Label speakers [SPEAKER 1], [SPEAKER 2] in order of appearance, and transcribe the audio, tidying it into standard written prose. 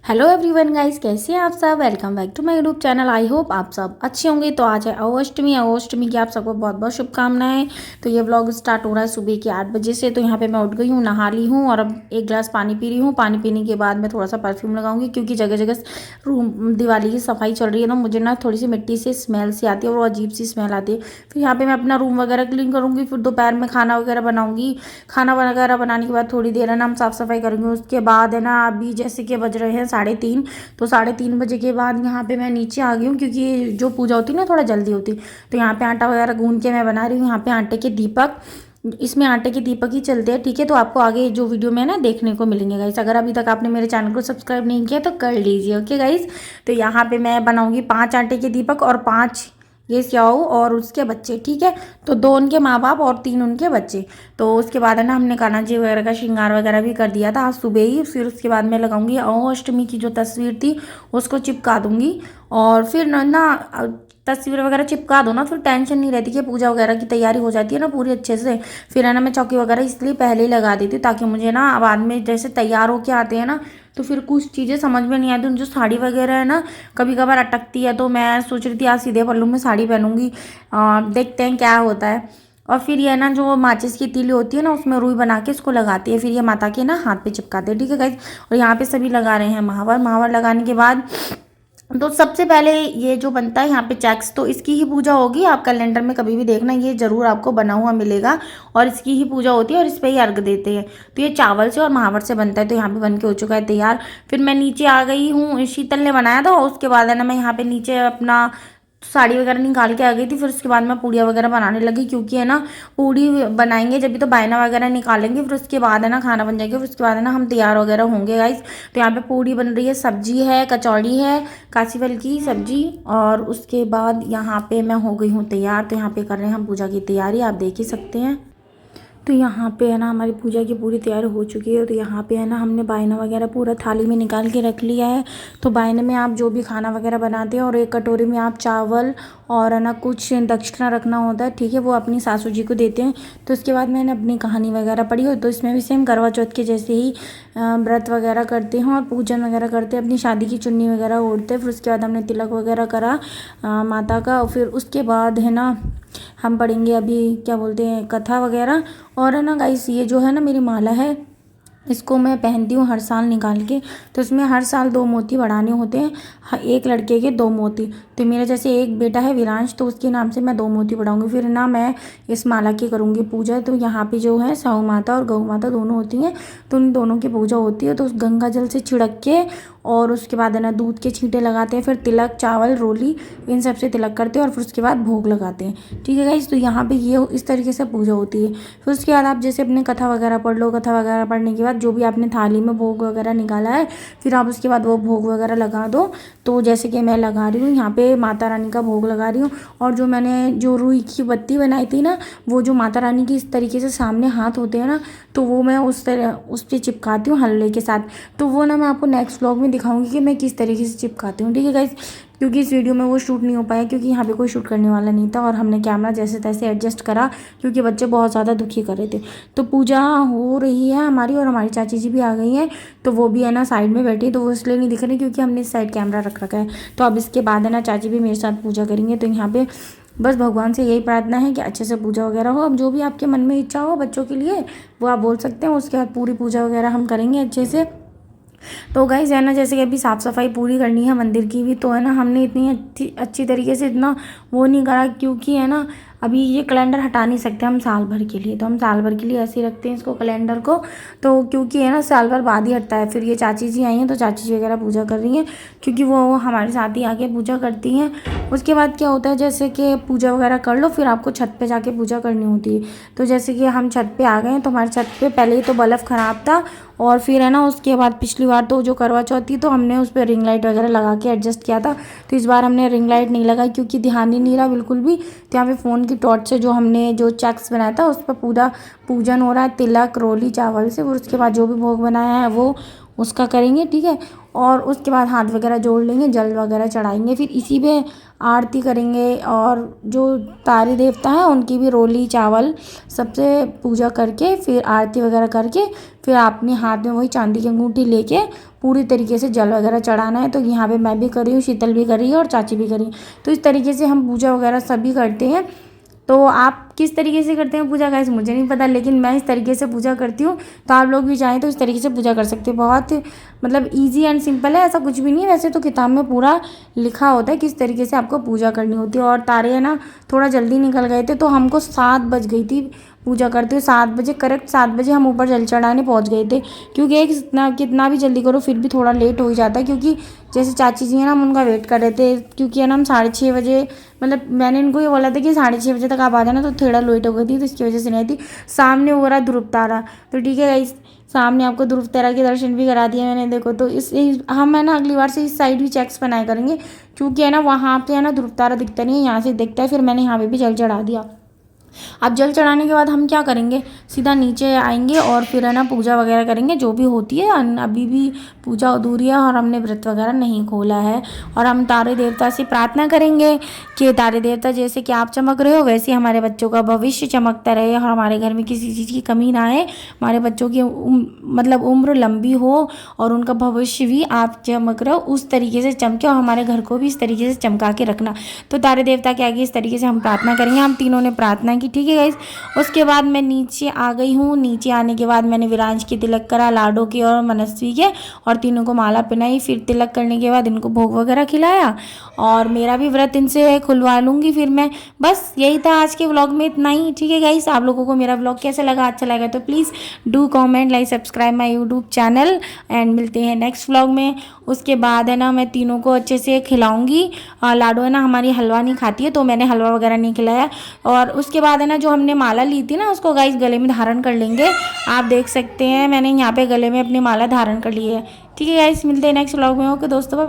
[SPEAKER 1] Hello everyone guys, कैसे हैं आप सब। Welcome back to my YouTube channel. I hope आप सब अच्छे होंगे। तो आज है अष्टमी की आप सबको बहुत बहुत शुभकामनाएं। तो ये व्लॉग स्टार्ट हो रहा है सुबह के 8 बजे से। तो यहाँ पे मैं उठ गई हूँ, नहा ली हूँ और अब एक गिलास पानी पी रही हूँ। पानी पीने के बाद मैं थोड़ा सा परफ्यूम लगाऊंगी क्योंकि जगह जगह रूम दिवाली की सफाई चल रही है ना, मुझे ना थोड़ी सी मिट्टी से स्मेल सी आती है और वो अजीब सी स्मेल आती है। फिर यहाँ पे मैं अपना रूम वगैरह क्लीन करूँगी, फिर दोपहर में खाना वगैरह बनाऊँगी। खाना वगैरह बनाने के बाद थोड़ी देर है ना हम साफ़ सफाई करेंगे। उसके बाद है ना अभी जैसे कि बज रहे हैं 3:30। तो 3:30 बजे के बाद यहाँ पे मैं नीचे आ गई हूँ क्योंकि जो पूजा होती है ना थोड़ा जल्दी होती। तो यहाँ पे आटा वगैरह गूंद के मैं बना रही हूँ। यहाँ पे आटे के दीपक, इसमें आटे के दीपक ही चलते हैं, ठीक है। तो आपको आगे जो वीडियो में ना देखने को मिलेंगे गाइस। अगर अभी तक आपने मेरे चैनल को सब्सक्राइब नहीं किया तो कर लीजिए, ओके गाइस। तो यहाँ पे मैं बनाऊंगी 5 आटे के दीपक और 5 ये स्याऊ और उसके बच्चे, ठीक है। तो 2 उनके माँ बाप और 3 उनके बच्चे। तो उसके बाद है ना हमने कान्हा जी वगैरह का श्रृंगार वगैरह भी कर दिया था आज सुबह ही। फिर उसके बाद मैं लगाऊंगी अष्टमी की जो तस्वीर थी उसको चिपका दूंगी। और फिर तस्वीर वगैरह चिपका दो ना, फिर टेंशन नहीं रहती कि पूजा वगैरह की तैयारी हो जाती है ना पूरी अच्छे से। फिर है ना मैं चौकी वगैरह इसलिए पहले ही लगा देती हूँ ताकि मुझे ना बाद में जैसे तैयार होके आते हैं ना तो फिर कुछ चीज़ें समझ में नहीं आती। जो साड़ी वगैरह है ना कभी कभार अटकती है, तो मैं सोच रही थी आज सीधे पल्लू में साड़ी पहनूंगी। देखते हैं क्या होता है। और फिर ये ना जो माचिस की तीली होती है ना उसमें रुई बना के इसको लगाती है, फिर ये माता के ना हाथ पे चिपकाते हैं, ठीक है गाइस। और यहाँ पे सभी लगा रहे हैं महावर। महावर लगाने के बाद तो सबसे पहले ये जो बनता है यहाँ पे चैक्स, तो इसकी ही पूजा होगी। आप कैलेंडर में कभी भी देखना, ये जरूर आपको बना हुआ मिलेगा और इसकी ही पूजा होती है और इस पे ही अर्घ देते हैं। तो ये चावल से और महावर से बनता है। तो यहाँ पे बन के हो चुका है तैयार। फिर मैं नीचे आ गई हूँ, शीतल ने बनाया था। उसके बाद है ना मैं यहाँ पे नीचे अपना साड़ी वगैरह निकाल के आ गई थी। फिर उसके बाद मैं पूड़ियाँ वगैरह बनाने लगी क्योंकि है ना पूड़ी बनाएंगे जब भी तो बायना वगैरह निकालेंगे। फिर उसके बाद है ना खाना बन जाएगा। फिर उसके बाद है ना हम तैयार वगैरह होंगे गाइस। तो यहाँ पे पूड़ी बन रही है, सब्जी है, कचौड़ी है, काशी फल की सब्जी। और उसके बाद यहाँ पे मैं हो गई हूँ तैयार। तो यहाँ पे कर रहे हैं हम पूजा की तैयारी, आप देख ही सकते हैं। तो यहाँ पे है ना हमारी पूजा की पूरी तैयारी हो चुकी है। तो यहाँ पे है ना हमने बायना वगैरह पूरा थाली में निकाल के रख लिया है। तो बायने में आप जो भी खाना वगैरह बनाते हैं और एक कटोरी में आप चावल और है ना कुछ दक्षिणा रखना होता है, ठीक है, वो अपनी सासू जी को देते हैं। तो उसके बाद मैंने अपनी कहानी वगैरह पढ़ी हो, तो इसमें भी सेम करवा चौथ के जैसे ही व्रत वगैरह करते हैं और पूजन वगैरह करते हैं, अपनी शादी की चुन्नी वगैरह ओढ़ते हैं। फिर उसके बाद हमने तिलक वगैरह करा माता का। फिर उसके बाद है ना हम पढ़ेंगे अभी क्या बोलते हैं कथा वगैरह। और है ना गाइस ये जो है ना मेरी माला है, इसको मैं पहनती हूँ हर साल निकाल के। तो इसमें हर साल 2 मोती बढ़ाने होते हैं, एक लड़के के 2 मोती। तो मेरे जैसे एक बेटा है विरांश, तो उसके नाम से मैं 2 मोती बढ़ाऊंगी। फिर ना मैं इस माला की करूँगी पूजा। तो यहाँ पे जो है साहू माता और गऊ माता दोनों होती हैं, तो उन दोनों की पूजा होती है। तो उस गंगा जल से छिड़क के और उसके बाद है ना दूध के छींटे लगाते हैं। फिर तिलक, चावल, रोली, इन सब से तिलक करते हैं और फिर उसके बाद भोग लगाते हैं, ठीक है गाइस। तो यहाँ पे ये इस तरीके से पूजा होती है। फिर उसके बाद आप जैसे अपने कथा वगैरह पढ़ लो। कथा वगैरह पढ़ने के बाद जो भी आपने थाली में भोग वगैरह निकाला है, फिर आप उसके बाद वो भोग वगैरह लगा दो। तो जैसे कि मैं लगा रही हूँ यहाँ पे माता रानी का भोग लगा रही हूँ। और जो मैंने जो रुई की बत्ती बनाई थी ना, वो जो माता रानी की इस तरीके से सामने हाथ होते हैं ना, तो वो मैं उस पर चिपकाती हूँ हल्ले के साथ। तो वो ना मैं आपको नेक्स्ट व्लॉग में दिखाऊंगी कि मैं किस तरीके से चिपकाती हूँ, ठीक है गाइस। क्योंकि इस वीडियो में वो शूट नहीं हो पाया क्योंकि यहाँ पे कोई शूट करने वाला नहीं था और हमने कैमरा जैसे तैसे एडजस्ट करा क्योंकि बच्चे बहुत ज़्यादा दुखी कर रहे थे। तो पूजा हो रही है हमारी और हमारी चाची जी भी आ गई हैं। तो वो भी है ना साइड में बैठी, तो वो इसलिए नहीं दिख रही क्योंकि हमने इस साइड कैमरा रख रखा है। तो अब इसके बाद है ना चाची भी मेरे साथ पूजा करेंगे। तो यहाँ पे बस भगवान से यही प्रार्थना है कि अच्छे से पूजा वगैरह हो। अब जो भी आपके मन में इच्छा हो बच्चों के लिए वो आप बोल सकते हैं। उसके बाद पूरी पूजा वगैरह हम करेंगे अच्छे से। तो गाइस है ना जैसे कि अभी साफ़ सफाई पूरी करनी है मंदिर की भी, तो है ना हमने इतनी अच्छी तरीके से इतना वो नहीं करा क्योंकि है ना अभी ये कैलेंडर हटा नहीं सकते हम साल भर के लिए। तो हम साल भर के लिए ऐसे ही रखते हैं इसको कैलेंडर को। तो क्योंकि है ना साल भर बाद ही हटता है। फिर ये चाची जी आई हैं तो चाची जी वगैरह पूजा कर रही हैं क्योंकि वो हमारे साथ ही आके पूजा करती हैं। उसके बाद क्या होता है जैसे कि पूजा वगैरह कर लो, फिर आपको छत पे जाके पूजा करनी होती है। तो जैसे कि हम छत पे आ गए हैं, तो हमारे छत पे पहले ही तो बल्ब ख़राब था और फिर है ना उसके बाद पिछली बार तो जो करवा चौथ थी तो हमने उस पर रिंग लाइट वगैरह लगा के एडजस्ट किया था। तो इस बार हमने रिंग लाइट नहीं लगाई क्योंकि ध्यान ही नहीं रहा बिल्कुल भी। तो यहाँ पे फ़ोन की टॉर्च से जो हमने जो चैक्स बनाया था उस पर पूरा पूजन हो रहा है, तिलक, रोली, चावल से। फिर उसके बाद जो भी भोग बनाया है वो उसका करेंगे, ठीक है। और उसके बाद हाथ वगैरह जोड़ लेंगे, जल वगैरह चढ़ाएंगे, फिर इसी पे आरती करेंगे। और जो तारे देवता हैं उनकी भी रोली चावल सबसे पूजा करके फिर आरती वगैरह करके फिर अपने हाथ में वही चांदी की अंगूठी लेके पूरी तरीके से जल वगैरह चढ़ाना है। तो यहाँ पे मैं भी कर रही हूँ, शीतल भी कर रही है और चाची भी कर रही है। तो इस तरीके से हम पूजा वगैरह सभी करते हैं। तो आप किस तरीके से करते हैं पूजा गाइस मुझे नहीं पता, लेकिन मैं इस तरीके से पूजा करती हूँ। तो आप लोग भी चाहें तो इस तरीके से पूजा कर सकते हैं। बहुत मतलब इजी एंड सिंपल है, ऐसा कुछ भी नहीं है। वैसे तो किताब में पूरा लिखा होता है किस तरीके से आपको पूजा करनी होती है। और तारे है ना थोड़ा जल्दी निकल गए थे, तो हमको 7 बज गई थी पूजा करते हुए। 7 बजे करेक्ट 7 बजे हम ऊपर जल चढ़ाने पहुँच गए थे। क्योंकि एक कितना भी जल्दी करो फिर भी थोड़ा लेट हो ही जाता है। क्योंकि जैसे चाची जी हैं ना, हम उनका वेट कर रहे थे। क्योंकि है ना हम 6:30 बजे, मतलब मैंने इनको ये बोला था कि 6:30 बजे तक आप आ जाना, तो थोड़ा लेट हो गई थी, तो इसकी वजह से नहीं थी। सामने हो रहा ध्रुव तारा, तो ठीक है इस सामने आपको ध्रुव तारा के दर्शन भी करा दिए मैंने। देखो तो हम है ना अगली बार से इस साइड भी चेक्स बनाया करेंगे। क्योंकि है ना वहाँ पे है ना ध्रुव तारा दिखता नहीं है, यहाँ से दिखता है। फिर मैंने यहाँ पे भी जल चढ़ा दिया। अब जल चढ़ाने के बाद हम क्या करेंगे, सीधा नीचे आएंगे और फिर है ना पूजा वगैरह करेंगे जो भी होती है। अभी भी पूजा अधूरी है और हमने व्रत वगैरह नहीं खोला है। और हम तारे देवता से प्रार्थना करेंगे कि तारे देवता जैसे कि आप चमक रहे हो वैसे हमारे बच्चों का भविष्य चमकता रहे और हमारे घर में किसी चीज़ की कमी ना आए। हमारे बच्चों की मतलब उम्र लंबी हो और उनका भविष्य भी आप चमक रहे हो उस तरीके से चमके, और हमारे घर को भी इस तरीके से चमका के रखना। तो तारे देवता के आगे इस तरीके से हम प्रार्थना करेंगे। हम तीनों ने प्रार्थना की, ठीक है गाइस। उसके बाद मैं नीचे आ गई हूँ। नीचे आने के बाद मैंने विरांश की तिलक करा, लाडो की और मनस्वी के, और तीनों को माला पहनाई। फिर तिलक करने के बाद इनको भोग वगैरह खिलाया और मेरा भी व्रत इनसे खुलवा लूँगी फिर मैं। बस यही था आज के व्लॉग में, इतना ही, ठीक है गाइस। आप लोगों को मेरा व्लॉग कैसा लगा, अच्छा लगा तो please do comment, like, subscribe my YouTube channel. And मिलते हैं नेक्स्ट व्लॉग में। उसके बाद है ना मैं तीनों को अच्छे से खिलाऊंगी। लाडो है ना हमारी हलवा नहीं खाती है, तो मैंने हलवा वगैरह नहीं खिलाया। और उसके बाद है ना जो हमने माला ली थी ना उसको गाइस गले में धारण कर लेंगे। आप देख सकते हैं मैंने यहाँ पे गले में अपनी माला धारण कर ली है, ठीक है गाइस। मिलते हैं नेक्स्ट व्लॉग में। ओके दोस्तों।